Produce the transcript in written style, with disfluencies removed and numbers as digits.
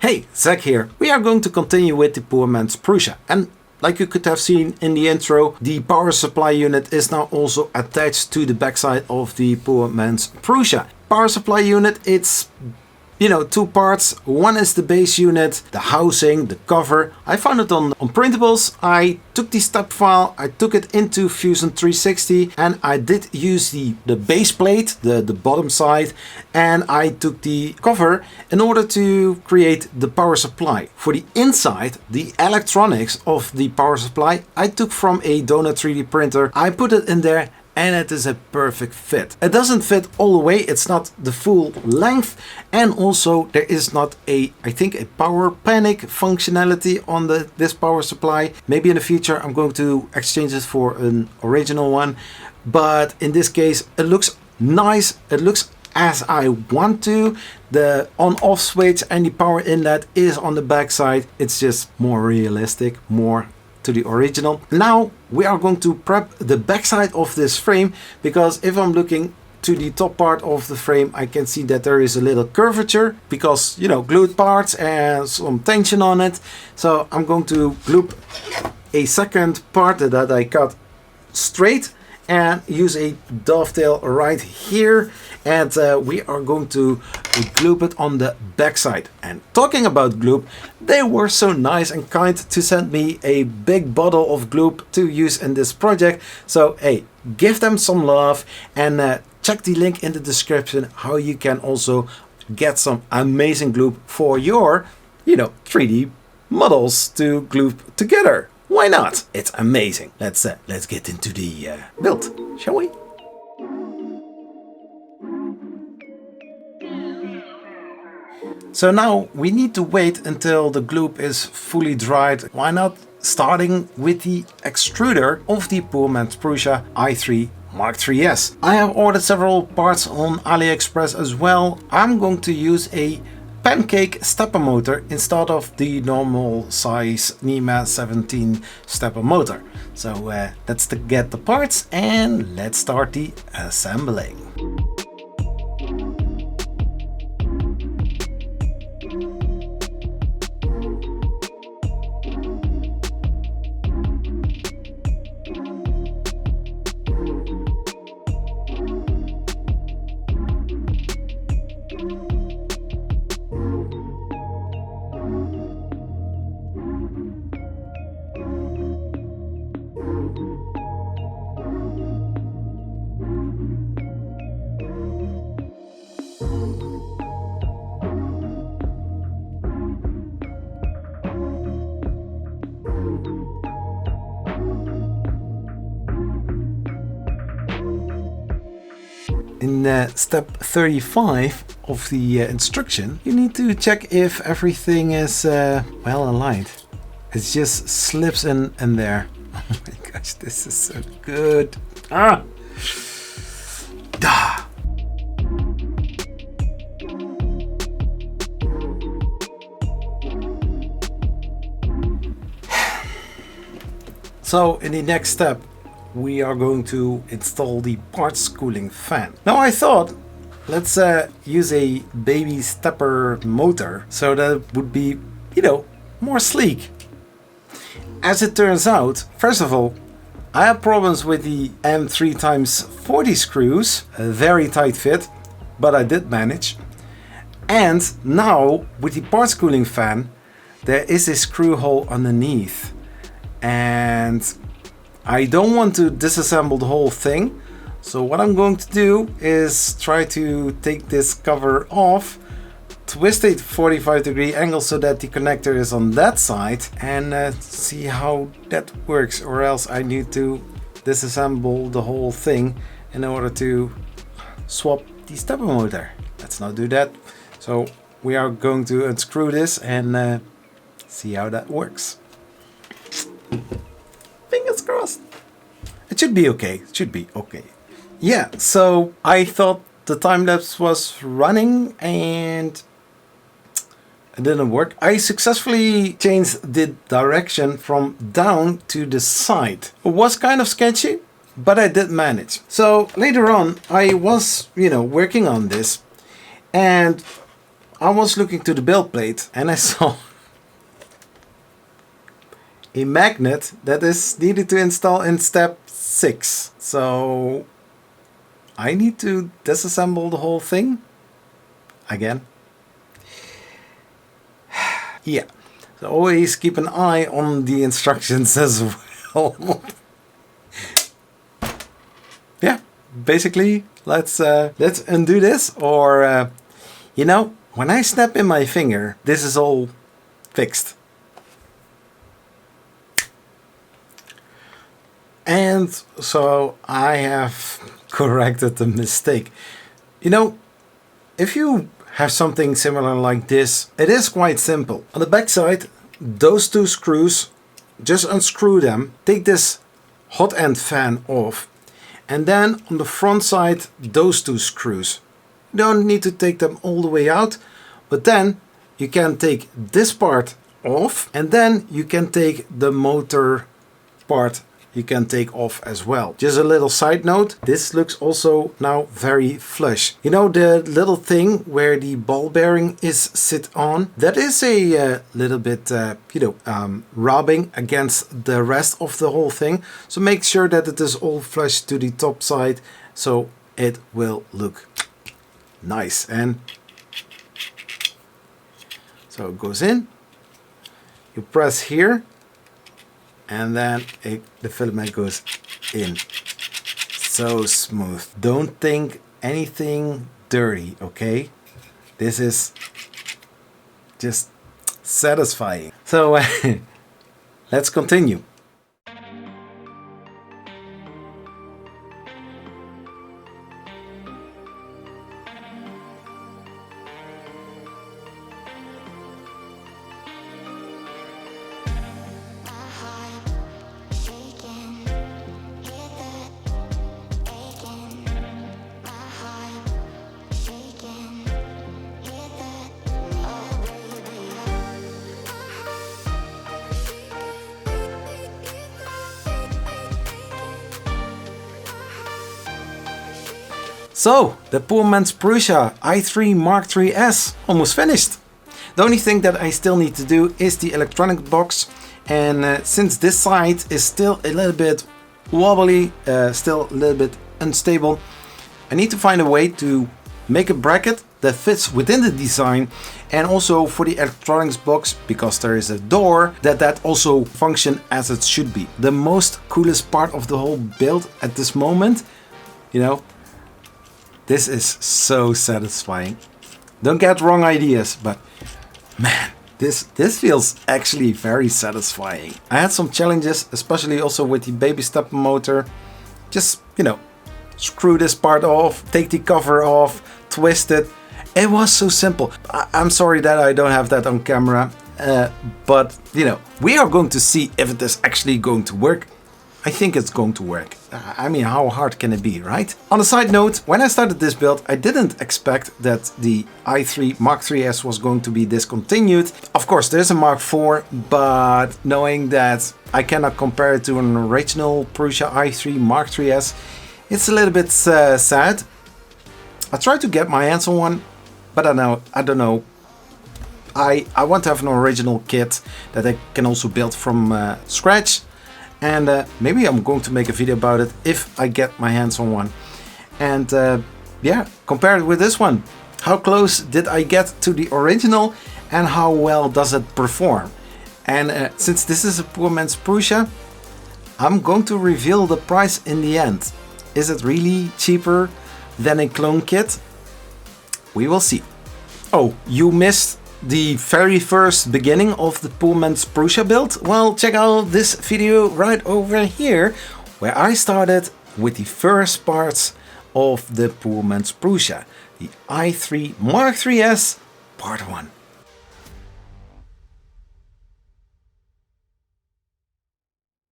Hey, Zach here. We are going to continue with the poor man's Prusa. And like you could have seen in the intro, the power supply unit is now also attached to the backside of the poor man's Prusa. Power supply unit, it's two parts. One is the base unit, the housing, the cover. I found it on printables. I took the step file, I took it into Fusion 360 and I did use the base plate, the bottom side, and I took the cover in order to create the power supply. For the inside, the electronics of the power supply, I took from a donut 3D printer. I put it in there and it is a perfect fit. It doesn't fit all the way, it's not the full length, and also there is not I think a power panic functionality on this power supply. Maybe in the future I'm going to exchange it for an original one, but in this case it looks nice, it looks as I want to. The on-off switch and the power inlet is on the back side. It's just more realistic, more to the original. Now we are going to prep the backside of this frame, because if I'm looking to the top part of the frame, I can see that there is a little curvature because glued parts and some tension on it. So I'm going to gloop a second part that I cut straight and use a dovetail right here, and we are going to gloop it on the backside. And talking about gloop, they were so nice and kind to send me a big bottle of gloop to use in this project. So hey, give them some love, and check the link in the description how you can also get some amazing gloop for your 3D models to gloop together. Why not? It's amazing. Let's get into the build, shall we? So now we need to wait until the gloop is fully dried. Why not starting with the extruder of the poor man's Prusa i3 MK3S. I have ordered several parts on AliExpress as well. I'm going to use a pancake stepper motor instead of the normal size NEMA 17 stepper motor. So let's get the parts and let's start the assembling. In step 35 of the instruction, you need to check if everything is well aligned. It just slips in there. Oh my gosh, this is so good. Ah! Ah! So in the next step, we are going to install the parts cooling fan. Now I thought, let's use a baby stepper motor, so that it would be, more sleek. As it turns out, first of all, I had problems with the M3x40 screws, a very tight fit, but I did manage. And now with the parts cooling fan, there is a screw hole underneath, and I don't want to disassemble the whole thing, so what I'm going to do is try to take this cover off, twist it 45-degree angle so that the connector is on that side, and see how that works, or else I need to disassemble the whole thing in order to swap the stepper motor. Let's not do that. So we are going to unscrew this and see how that works. Fingers crossed. It should be okay. It should be okay. Yeah, so I thought the time lapse was running and it didn't work. I successfully changed the direction from down to the side. It was kind of sketchy, but I did manage. So later on, I was, working on this, and I was looking to the build plate and I saw a magnet that is needed to install in step 6. So I need to disassemble the whole thing again. Yeah, so always keep an eye on the instructions as well. Yeah, basically let's undo this, or you know, when I snap in my finger, this is all fixed. And so I have corrected the mistake. You know, if you have something similar like this, it is quite simple. On the back side, those 2 screws, just unscrew them, take this hot end fan off, and then on the front side, those 2 screws. You don't need to take them all the way out, but then you can take this part off, and then you can take the motor part, you can take off as well. Just a little side note, this looks also now very flush. You know, the little thing where the ball bearing is sit on, that is a little bit, rubbing against the rest of the whole thing. So make sure that it is all flush to the top side, so it will look nice. And so it goes in, you press here, and then the filament goes in. So smooth. Don't think anything dirty, okay? This is just satisfying. So let's continue. So, the poor man's Prusa i3 MK3S almost finished. The only thing that I still need to do is the electronic box, and since this side is still a little bit wobbly, still a little bit unstable, I need to find a way to make a bracket that fits within the design, and also for the electronics box, because there is a door, that also function as it should be. The most coolest part of the whole build at this moment, you know, this is so satisfying. Don't get wrong ideas, but man, this feels actually very satisfying. I had some challenges, especially also with the baby step motor. Just, you know, screw this part off, take the cover off, twist it. It was so simple. I'm sorry that I don't have that on camera, but you know, we are going to see if it is actually going to work. I think it's going to work. I mean, how hard can it be, right? On a side note, when I started this build, I didn't expect that the i3 MK3S was going to be discontinued. Of course, there's a Mark IV, but knowing that I cannot compare it to an original Prusa i3 MK3S, it's a little bit sad. I tried to get my hands on one, but I don't know. I want to have an original kit that I can also build from scratch. And maybe I'm going to make a video about it if I get my hands on one. And yeah, compare it with this one. How close did I get to the original and how well does it perform? And since this is a poor man's Prusa, I'm going to reveal the price in the end. Is it really cheaper than a clone kit? We will see. Oh, you missed the very first beginning of the poor man's Prusa build? Well, check out this video right over here, where I started with the first parts of the poor man's Prusa, the i3 MK3S part 1.